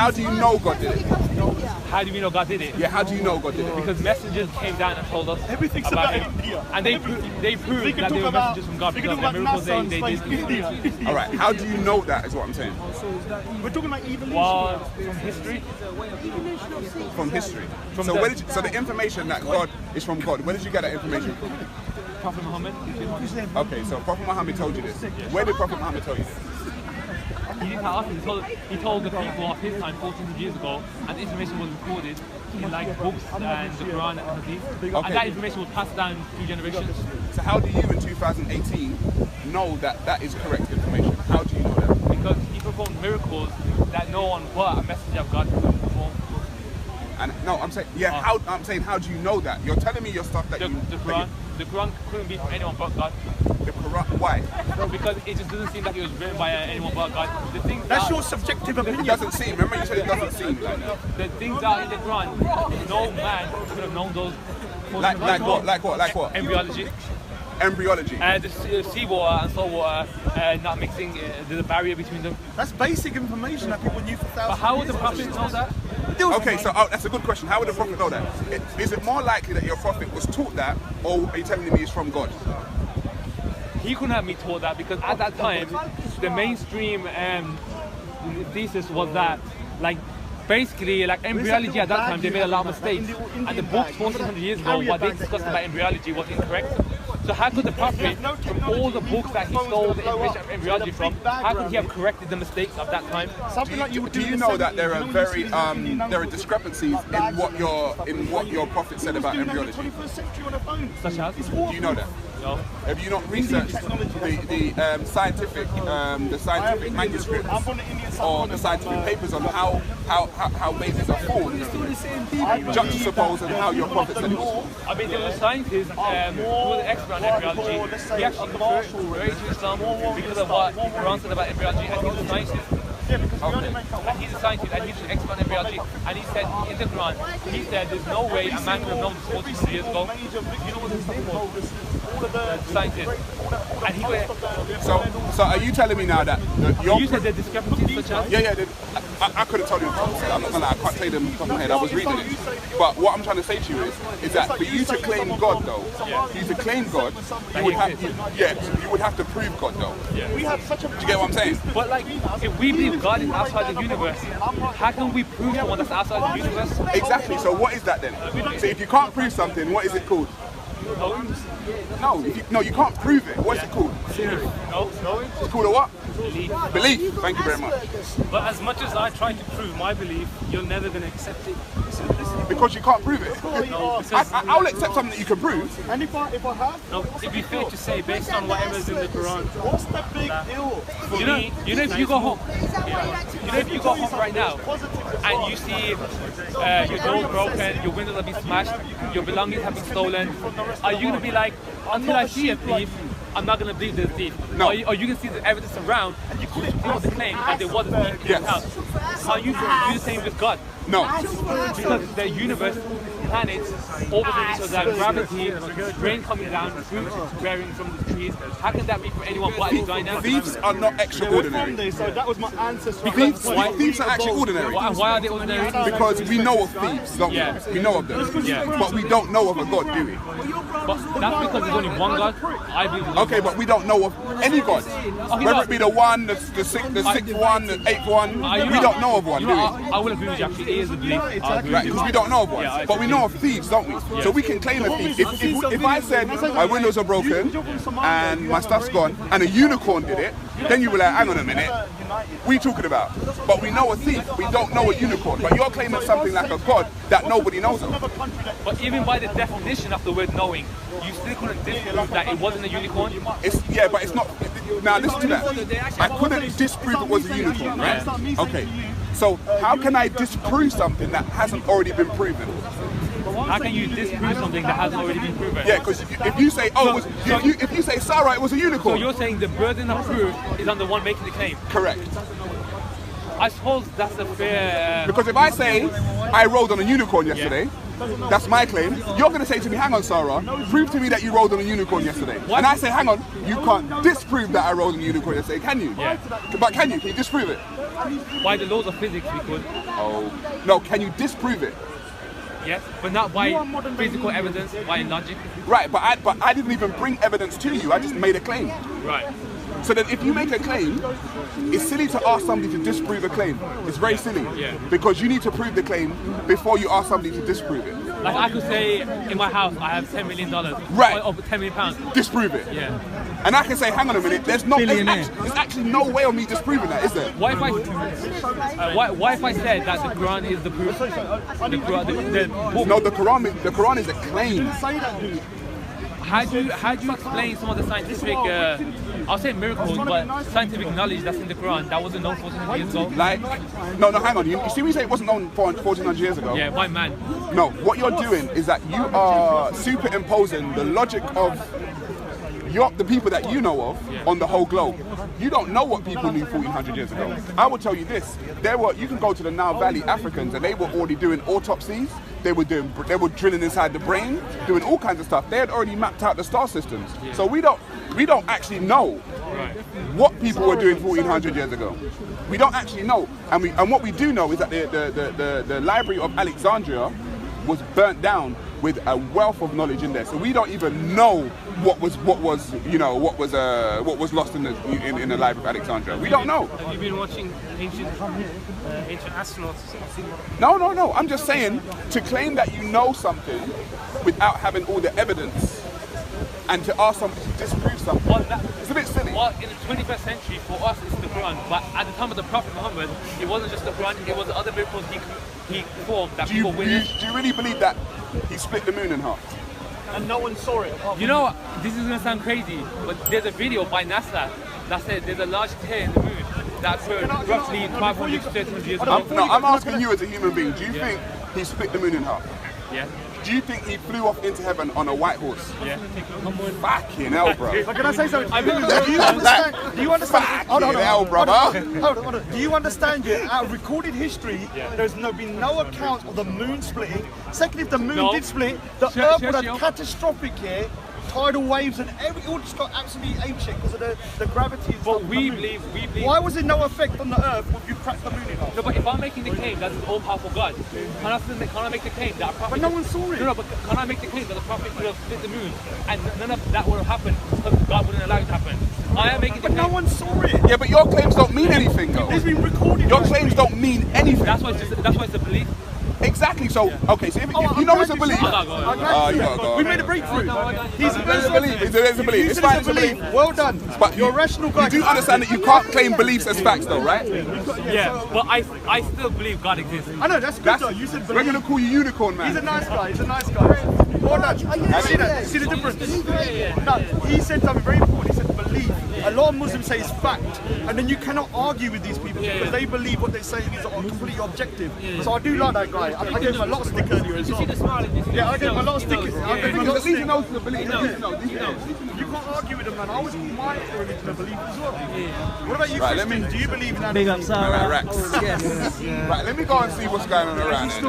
how do you know God did it? How do we know God did it? Yeah, how do you know God did it? Because messengers came down and told us Everything's about about him. India. And they proved that they were messengers from God We because can the talk about miracles they NASA and did. space, India. All right, how do you know that is what I'm saying? We're talking about evolution. Well, from history. From history. From So the- where did you, so the information that God is from God, where did you get that information from? Prophet Muhammad. Okay, so Prophet Muhammad told you this. Where did Prophet Muhammad tell you this? He didn't tell us. He told the people of his time 1400 years ago, and the information was recorded in like books and the Quran and Hadith. Okay. And that information was passed down through generations. So how do you in 2018 know that that is correct information? How do you know that? Because he performed miracles that no one but a messenger of God could perform. And no, I'm saying, yeah, I'm saying, how do you know that? You're telling me your stuff that The Quran couldn't be from anyone but God. The Quran, why? Because it just doesn't seem like it was written by anyone but God. The things That's that, your subjective It opinion. doesn't seem. Remember you said it doesn't seem like that. the things that are in the Quran, no man could have known those. Like what? Embryology. Embryology. The seawater and salt water not mixing, there's a barrier between them. That's basic information that people knew for But thousands how of would the years. prophet know that? Okay, so that's a good question. How would the Prophet know that? Is it more likely that your Prophet was taught that, or are you telling me it's from God? He couldn't have me taught that because at that time, the mainstream thesis was that, like, basically, like embryology at that time, they made a lot of mistakes. And the books 1400 years ago, what they discussed about embryology was incorrect. So how could the Prophet, from all the books that he stole the information of embryology from, how could he have corrected the mistakes of that time? Something like you would Do do you in the know that 70s, there are you know, very when you see there are discrepancies in what your Prophet said about embryology? 21st century on a phone. Such as? Do you know that? No. Have you not researched the scientific manuscripts I'm from the Indian or the scientific papers on how babies are formed, juxtaposed and how your Prophet said it was? I mean, there was a scientist who was an expert on embryology. He actually converted to Islam because of what the Quran said about embryology, and he's a scientist. And he's a scientist and he's an expert on embryology. And he said in the Quran, he said there's no way a man could have known this 14 years ago. You know what his name was? The scientist. And he got So are you telling me now that your you said the discrepancies such as? Yeah. I could have told you the top of my head. I'm not gonna lie, I can't tell you them off the top of my head. I was reading it. But what I'm trying to say to you is that for you to claim God though, for you to claim God, you would have to prove God though. We have such a. Do you get what I'm saying? But like, if we believe God is outside the universe, how can we prove someone that's outside the universe? Exactly. So what is that then? So if you can't prove something, what is it called? No, you can't prove it. What's it called? No. It's called a what? Belief. Thank you very much. But as much as I try to prove my belief, you're never going to accept it. Because you can't prove it. I'll accept something that you can prove. And if I have, No, it'd be fair to say, based on whatever's in the Quran, what's the big deal? for You know, me, if you go home, if you go home right now and you see your doors broken, your windows have been smashed, your belongings have been stolen, are you going to be like, until I see a thief, I'm not going to believe there's a thief? No. Or you can see the evidence around and you can the claim that there was a thief in Yes. the house. Are you do the same with God? No. Because the universe, planets, orbiting each other, gravity, rain coming down, fruit bearing from the trees. How can that be for anyone but a designer? Thieves are not extraordinary. So that was my ancestor. Thieves are actually ordinary. Why are they ordinary? Because we know of thieves, don't we? Yeah. We know of them. Yeah. But we don't know of a God, do we? But that's because there's only one God. I believe there's Okay, but we don't know of any God. Whether it be the one, the sixth one, the eighth one, we don't know of one, do we? I will agree with you actually. It is a belief. I agree Right, with because you. we don't know of one. Yeah, I But we know of thieves, don't we? So we can claim a thief. If I said my windows are broken and my stuff's gone and a unicorn did it, then you were like, hang on a minute, what are you talking about? But we know a thief, we don't know a unicorn. But you're claiming something like a God that nobody knows of. But even by the definition of the word knowing, you still couldn't disprove that it wasn't a unicorn. But it's not. Now listen to that. I couldn't disprove it was a unicorn, right? Okay. So how can I disprove something that hasn't already been proven? How can you disprove something that hasn't already been proven? Yeah, because if you say, if you say Sarah, it was a So unicorn. you're saying the burden of proof is on the one making the claim. Correct. I suppose that's a fair. Because if I say I rode on a unicorn yesterday, That's my claim. You're going to say to me, hang on, Sarah, prove to me that you rode on a unicorn yesterday. And I say, hang on, you can't disprove that I rode on a unicorn yesterday, can you? Yeah. But can you? Can you disprove it? By the laws of physics, we could. Oh, no, can you disprove it? Yes, but not by physical evidence, by logic. Right, but I didn't even bring evidence to you. I just made a claim. Right. So that if you make a claim, it's silly to ask somebody to disprove a claim. It's very silly. Yeah. Because you need to prove the claim before you ask somebody to disprove it. Like I could say, in my house, I have $10 million. Right. Or $10 million. Disprove it. Yeah. And I can say, hang on a minute, there's actually no way of me disproving that, is there? What if I said that the Quran is the proof? The book. No, the Quran is a claim. How do you explain some of the scientific, I'll say miracles, but scientific knowledge that's in the Quran that wasn't known 1400 years ago? Like, no, hang on. You see, we say it wasn't known 1400 years ago. Yeah, by man. No, what you're doing is that you are superimposing the logic of the people that you know of on the whole globe. You don't know what people knew 1400 years ago. I will tell you this: you can go to the Nile Valley Africans, and they were already doing autopsies. They were drilling inside the brain, doing all kinds of stuff. They had already mapped out the star systems. So we don't actually know what people were doing 1400 years ago. We don't actually know, and what we do know is that the Library of Alexandria was burnt down with a wealth of knowledge in there. So we don't even know what was lost in the Library of Alexandria. We don't know. Have you been watching ancient astronauts? No. I'm just saying, to claim that you know something without having all the evidence and to ask somebody to disprove something, it's a bit silly. Well, in the 21st century, for us, it's the Quran. But at the time of the Prophet Muhammad, it wasn't just the Quran, it was the other miracles he performed that people witnessed. Do you really believe that he split the moon in half? And no one saw it. You know, this is going to sound crazy, but there's a video by NASA that said there's a large tear in the moon that occurred roughly 500 to 1300 years ago. I'm asking you as a human being, do you think he split the moon in half? Yeah. Do you think he flew off into heaven on a white horse? Yeah. Fucking hell, bro. But can I say something? Do you understand? Hold on, brother. Hold on. Do you understand? Out of recorded history, there's been no account of the moon splitting. Second, if the moon did split, the Earth would have catastrophic tidal waves and it all just got absolutely apeshit because of the gravity and But stuff. we believe. Why was it no effect on the Earth if you cracked the moon in half? No, but if I'm making the claim that it's all-powerful God, can I make the claim that a prophet... But no one saw it. No, but can I make the claim that the prophet could have split the moon and none of that would have happened because God wouldn't allow it to happen? I am making the claim. But no one saw it. Yeah, but your claims don't mean anything, though. It's been recorded. Your claims don't mean anything. That's why it's a belief. Exactly. So, okay, so if you know it's a belief. You gotta go. We made a breakthrough. He's a There's a belief. There's a belief. It's fine. It's a belief. Well done. But you're a rational guy. You do understand that you can't claim beliefs as facts, though, right? Yeah, but I still believe God exists. I know, that's good though. You said We're believe. gonna call you unicorn, man. He's a nice guy. Well done. You see that? You see the difference? No, he said something very important. He said belief. A lot of Muslims say it's fact, and then you cannot argue with these people because they believe what they're saying is completely objective. So I do like that guy. I gave him a lot of stick earlier as well. Yeah, I gave him a lot of stickers. I gave him a lot of At least he stick. knows the belief. You can't argue with him, man. I was my religion of belief as well. What about you, Right, Christian? Do you believe in that? Big up, Sarah. Right, let me go and see what's going on around here.